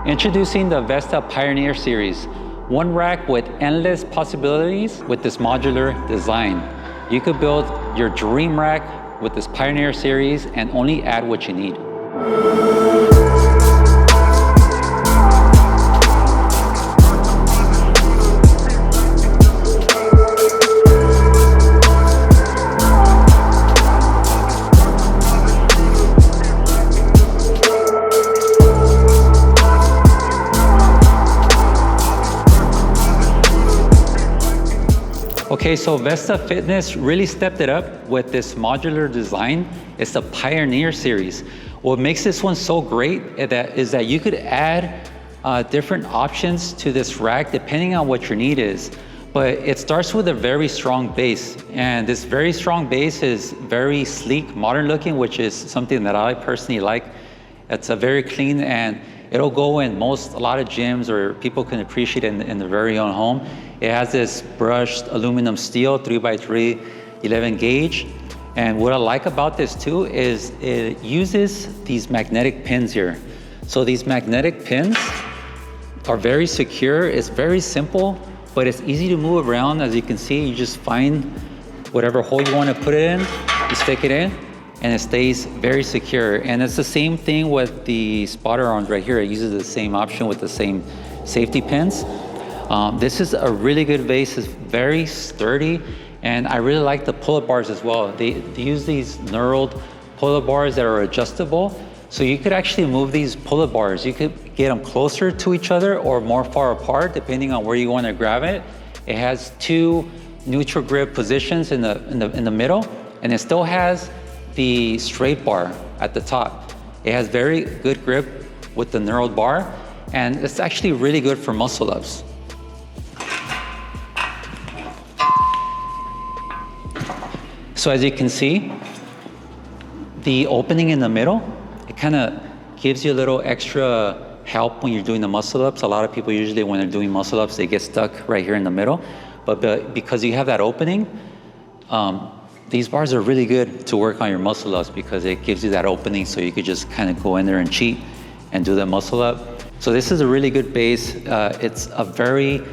Introducing the Vesta Pioneer Series, one rack with endless possibilities with this modular design. You could build your dream rack with this Pioneer Series and only add what you need. Okay, so Vesta Fitness really stepped it up with this modular design. It's the Pioneer Series. What makes this one so great is that you could add different options to this rack depending on what your need is. But it starts with a very strong base. And this very strong base is very sleek, modern looking, which is something that I personally like. It's a very clean, and it'll go in a lot of gyms, or people can appreciate it in their very own home. It has this brushed aluminum steel, 3x3, 11 gauge. And what I like about this too is it uses these magnetic pins here. So these magnetic pins are very secure. It's very simple, but it's easy to move around. As you can see, you just find whatever hole you want to put it in, you stick it in, and it stays very secure. And it's the same thing with the spotter arms right here. It uses the same option with the same safety pins. This is a really good base. It's very sturdy, and I really like the pull-up bars as well. They use these knurled pull-up bars that are adjustable, so you could actually move these pull-up bars. You could get them closer to each other or more far apart, depending on where you want to grab it. It has two neutral grip positions in the middle, and it still has the straight bar at the top. It has very good grip with the knurled bar, and it's actually really good for muscle ups. So as you can see, the opening in the middle, it kind of gives you a little extra help when you're doing the muscle ups. A lot of people usually, when they're doing muscle ups, they get stuck right here in the middle. But because you have that opening, these bars are really good to work on your muscle ups because it gives you that opening, so you could just kind of go in there and cheat and do the muscle up. So this is a really good base. It's a very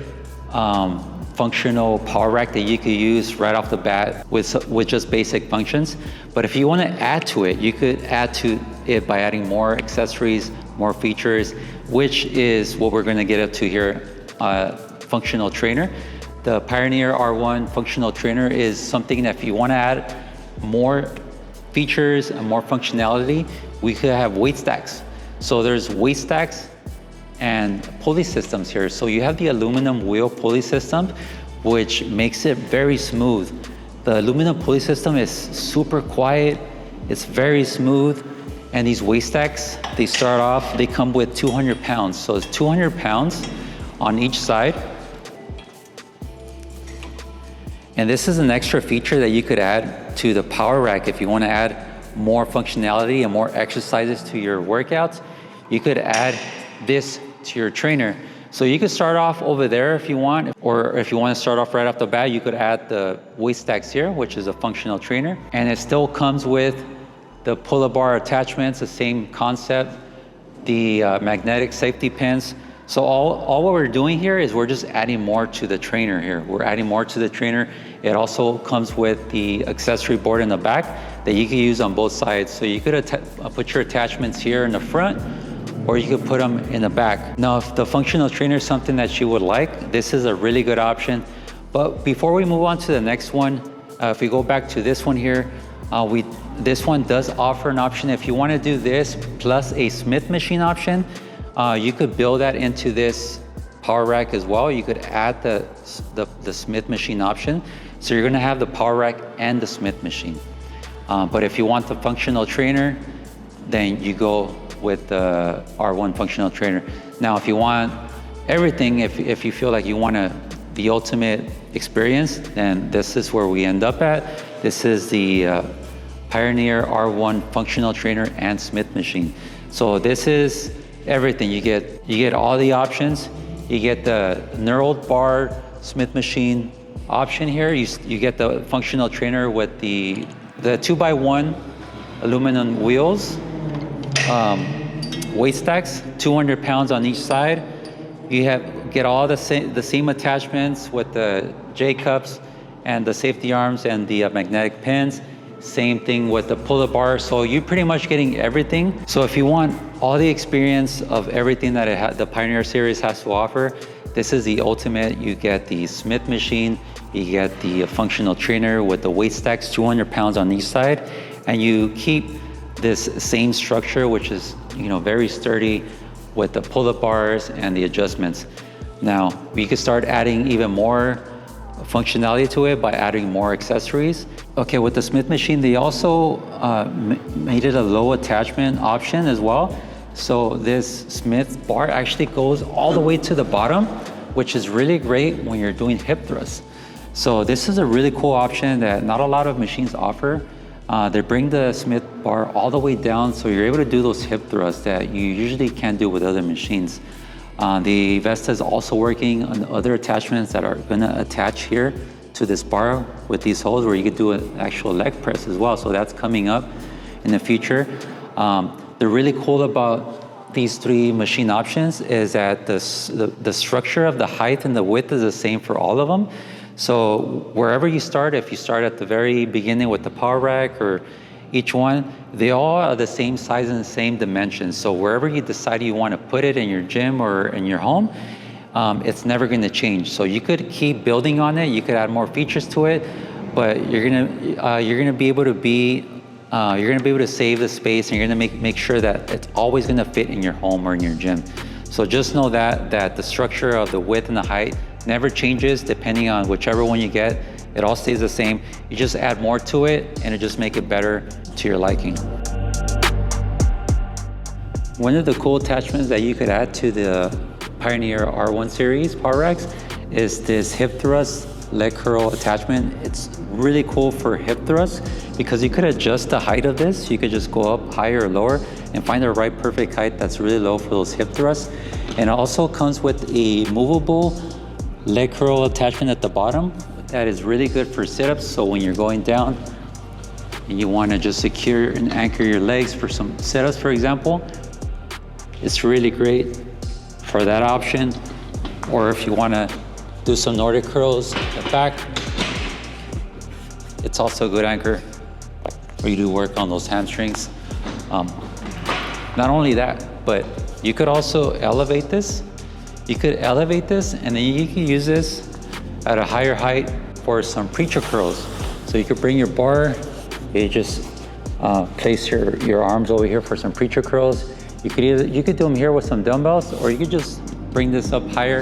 functional power rack that you could use right off the bat with just basic functions. But if you want to add to it, you could add to it by adding more accessories, more features, which is what we're going to get up to here, functional trainer. The Pioneer R1 functional trainer is something that if you want to add more features and more functionality, we could have weight stacks. So there's weight stacks and pulley systems here. So you have the aluminum wheel pulley system, which makes it very smooth. The aluminum pulley system is super quiet, it's very smooth, and these weight stacks, they start off, they come with 200 pounds. So it's 200 pounds on each side. And this is an extra feature that you could add to the power rack if you want to add more functionality and more exercises to your workouts. You could add this to your trainer. So you could start off over there if you want, or if you want to start off right off the bat, you could add the weight stacks here, which is a functional trainer. And it still comes with the pull-up bar attachments, the same concept, the magnetic safety pins. So all what we're doing here is we're just adding more to the trainer here. We're adding more to the trainer. It also comes with the accessory board in the back that you can use on both sides. So you could put your attachments here in the front, or you could put them in the back. Now, if the functional trainer is something that you would like, this is a really good option. But before we move on to the next one, if we go back to this one here, this one does offer an option. If you want to do this plus a Smith machine option, you could build that into this power rack as well. You could add the Smith machine option. So you're gonna have the power rack and the Smith machine. But if you want the functional trainer, then you go with the R1 functional trainer. Now, if you want everything, if you feel like you want the ultimate experience, then this is where we end up at. This is the Pioneer R1 functional trainer and Smith machine. So this is everything. You get all the options. You get the knurled bar Smith machine option here. You get the functional trainer with the 2x1 aluminum wheels, weight stacks, 200 pounds on each side. You get all the same attachments with the J-cups and the safety arms and the magnetic pins. Same thing with the pull-up bar. So you're pretty much getting everything. So if you want all the experience of everything that the Pioneer Series has to offer, this is the ultimate. You get the Smith machine, you get the functional trainer with the weight stacks, 200 pounds on each side, and you keep this same structure, which is very sturdy, with the pull-up bars and the adjustments. Now, we could start adding even more functionality to it by adding more accessories. Okay, with the Smith machine, they also made it a low attachment option as well. So this Smith bar actually goes all the way to the bottom, which is really great when you're doing hip thrusts. So this is a really cool option that not a lot of machines offer. They bring the Smith bar all the way down, so you're able to do those hip thrusts that you usually can't do with other machines. The Vesta is also working on other attachments that are gonna attach here to this bar with these holes where you could do an actual leg press as well. So that's coming up in the future. The really cool about these three machine options is that the structure of the height and the width is the same for all of them. So wherever you start, if you start at the very beginning with the power rack or each one, they all are the same size and the same dimensions. So wherever you decide you want to put it in your gym or in your home, it's never going to change. So you could keep building on it. You could add more features to it, but you're gonna be able to save the space, and you're gonna make sure that it's always going to fit in your home or in your gym. So just know that the structure of the width and the height never changes depending on whichever one you get. It all stays the same. You just add more to it and it just make it better to your liking. One of the cool attachments that you could add to the Pioneer R1 series power racks is this hip thrust leg curl attachment. It's really cool for hip thrusts because you could adjust the height of this. You could just go up higher or lower and find the right perfect height that's really low for those hip thrusts. And it also comes with a movable leg curl attachment at the bottom that is really good for sit-ups. So when you're going down and you want to just secure and anchor your legs for some sit-ups, for example, it's really great for that option. Or if you want to do some Nordic curls at the back, it's also a good anchor where you do work on those hamstrings. Not only that, but you could also elevate this. You could elevate this and then you can use this at a higher height for some preacher curls. So you could bring your bar, you just place your arms over here for some preacher curls. You could do them here with some dumbbells, or you could just bring this up higher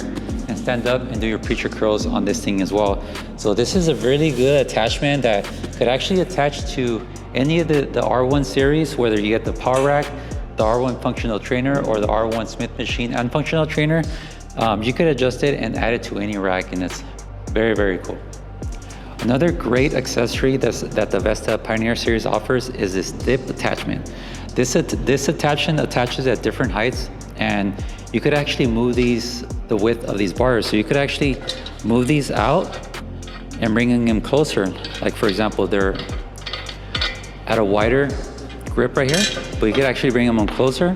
and stand up and do your preacher curls on this thing as well. So this is a really good attachment that could actually attach to any of the R1 series, whether you get the power rack, the R1 functional trainer, or the R1 Smith machine and functional trainer. You could adjust it and add it to any rack, and it's very, very cool. Another great accessory that the Vesta Pioneer Series offers is this dip attachment. This attachment attaches at different heights, and you could actually move the width of these bars. So you could actually move these out and bringing them closer. Like for example, they're at a wider grip right here, but you could actually bring them on closer.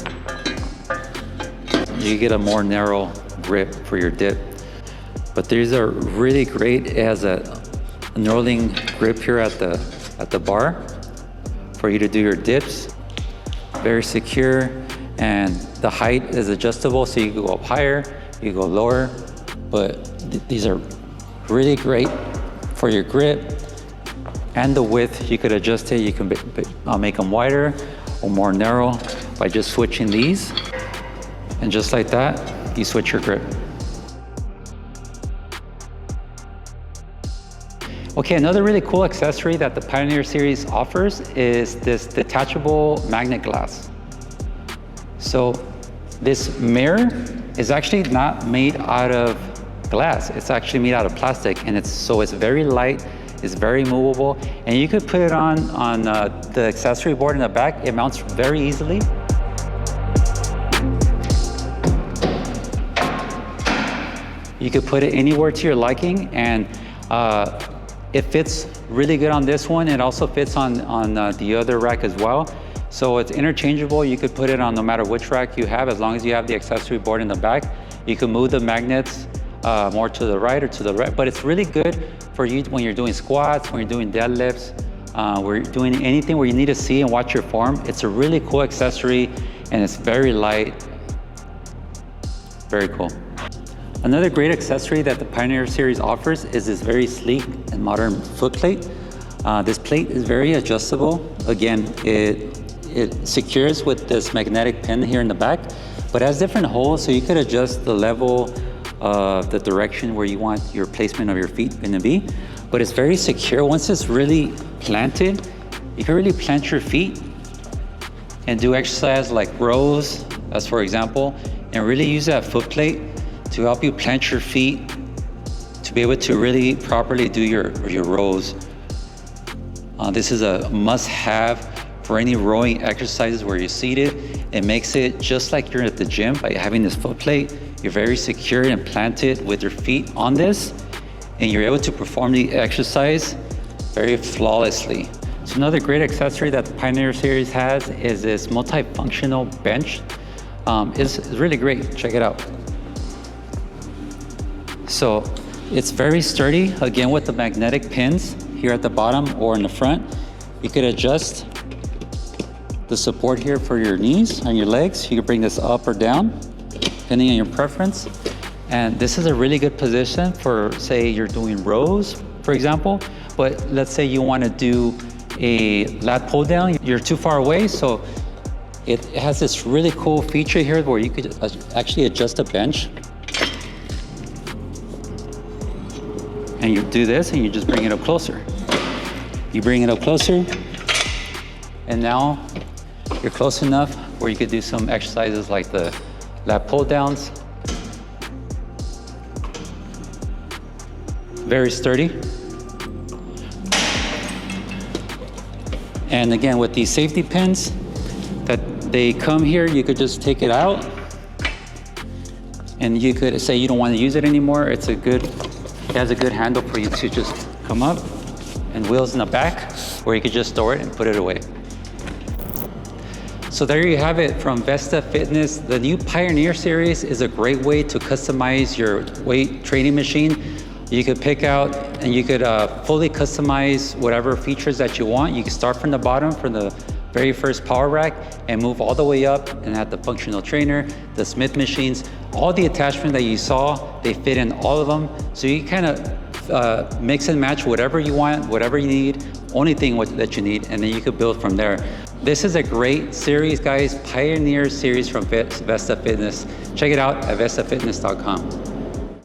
You get a more narrow grip for your dip. But these are really great. It has a knurling grip here at the bar for you to do your dips. Very secure, and the height is adjustable, so you can go up higher, you can go lower, but these are really great for your grip. And the width, you could adjust it. You can make them wider or more narrow by just switching these. And just like that, you switch your grip. Okay, another really cool accessory that the Pioneer Series offers is this detachable magnet glass. So this mirror is actually not made out of glass. It's actually made out of plastic, and it's very light, it's very movable, and you could put it on the accessory board in the back. It mounts very easily. You could put it anywhere to your liking, and it fits really good on this one. It also fits on the other rack as well. So it's interchangeable. You could put it on no matter which rack you have, as long as you have the accessory board in the back. You can move the magnets more to the right or to the right, but it's really good for you when you're doing squats, when you're doing deadlifts, where you're doing anything where you need to see and watch your form. It's a really cool accessory and it's very light. Very cool. Another great accessory that the Pioneer Series offers is this very sleek and modern foot plate. This plate is very adjustable. Again, it secures with this magnetic pin here in the back, but has different holes, so you could adjust the level of the direction where you want your placement of your feet to be. But it's very secure. Once it's really planted, you can really plant your feet and do exercise like rows, as for example, and really use that foot plate to help you plant your feet to be able to really properly do your rows. This is a must-have for any rowing exercises where you're seated. It makes it just like you're at the gym by having this foot plate. You're very secure and planted with your feet on this, and you're able to perform the exercise very flawlessly. So another great accessory that the Pioneer Series has is this multifunctional bench. It's really great, check it out. So it's very sturdy, again with the magnetic pins here at the bottom or in the front. You could adjust the support here for your knees and your legs. You can bring this up or down, depending on your preference. And this is a really good position for, say, you're doing rows, for example, but let's say you want to do a lat pull down, you're too far away, so it has this really cool feature here where you could actually adjust the bench. And you do this and you just bring it up closer. You bring it up closer, and now you're close enough where you could do some exercises like the lat pull downs. Very sturdy. And again, with these safety pins that they come here, you could just take it out and you could say you don't want to use it anymore. It has a good handle for you to just come up, and wheels in the back where you could just store it and put it away. So there you have it from Vesta Fitness. The new Pioneer Series is a great way to customize your weight training machine. You could pick out and you could fully customize whatever features that you want. You can start from the bottom, from the very first power rack, and move all the way up and have the functional trainer, the Smith machines, all the attachments that you saw, they fit in all of them. So you kind of mix and match whatever you want, whatever you need, only thing that you need, and then you could build from there. This is a great series, guys, Pioneer Series from Vesta Fitness. Check it out at vestafitness.com.